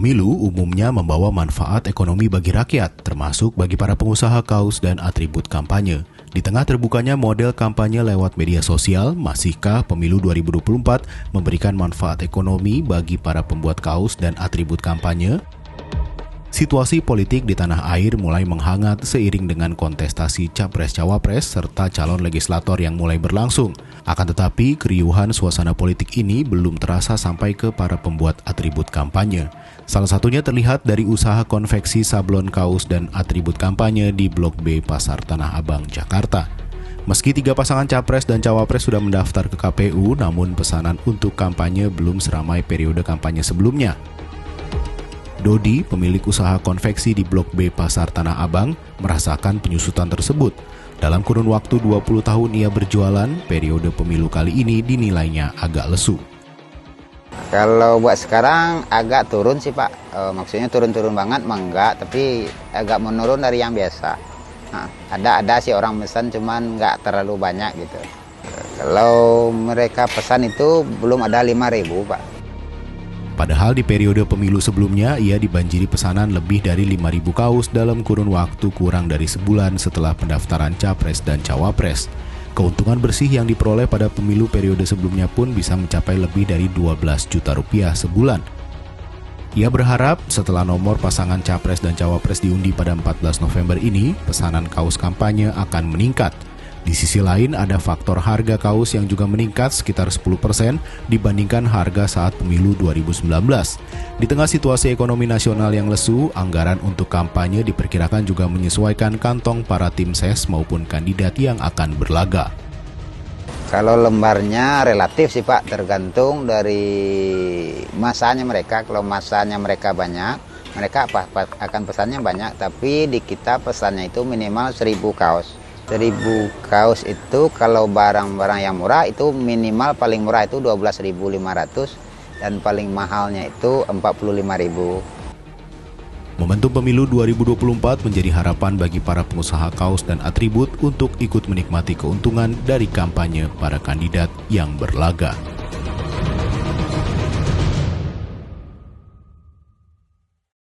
Pemilu umumnya membawa manfaat ekonomi bagi rakyat, termasuk bagi para pengusaha kaos dan atribut kampanye. Di tengah terbukanya model kampanye lewat media sosial, masihkah pemilu 2024 memberikan manfaat ekonomi bagi para pembuat kaos dan atribut kampanye? Situasi politik di tanah air mulai menghangat seiring dengan kontestasi Capres-Cawapres serta calon legislator yang mulai berlangsung. Akan tetapi, keriuhan suasana politik ini belum terasa sampai ke para pembuat atribut kampanye. Salah satunya terlihat dari usaha konveksi sablon kaos dan atribut kampanye di Blok B Pasar Tanah Abang, Jakarta. Meski 3 pasangan Capres dan Cawapres sudah mendaftar ke KPU, namun pesanan untuk kampanye belum seramai periode kampanye sebelumnya. Dodi, pemilik usaha konveksi di Blok B Pasar Tanah Abang, merasakan penyusutan tersebut. Dalam kurun waktu 20 tahun ia berjualan, periode pemilu kali ini dinilainya agak lesu. Kalau buat sekarang agak turun sih Pak, maksudnya turun-turun banget mah enggak, tapi agak menurun dari yang biasa. Nah, ada sih orang pesan, cuman nggak terlalu banyak gitu. Kalau mereka pesan itu belum ada 5.000 Pak. Padahal di periode pemilu sebelumnya, ia dibanjiri pesanan lebih dari 5.000 kaos dalam kurun waktu kurang dari sebulan setelah pendaftaran Capres dan Cawapres. Keuntungan bersih yang diperoleh pada pemilu periode sebelumnya pun bisa mencapai lebih dari 12 juta rupiah sebulan. Ia berharap setelah nomor pasangan Capres dan Cawapres diundi pada 14 November ini, pesanan kaos kampanye akan meningkat. Di sisi lain, ada faktor harga kaos yang juga meningkat sekitar 10% dibandingkan harga saat pemilu 2019. Di tengah situasi ekonomi nasional yang lesu, anggaran untuk kampanye diperkirakan juga menyesuaikan kantong para tim ses maupun kandidat yang akan berlaga. Kalau lembarnya relatif sih Pak, tergantung dari masanya mereka. Kalau masanya mereka banyak, mereka akan pesannya banyak, tapi di kita pesannya itu minimal 1.000 kaos. 1.000 kaos itu kalau barang-barang yang murah itu minimal paling murah itu 12.500 dan paling mahalnya itu 45.000. Momentum pemilu 2024 menjadi harapan bagi para pengusaha kaos dan atribut untuk ikut menikmati keuntungan dari kampanye para kandidat yang berlaga.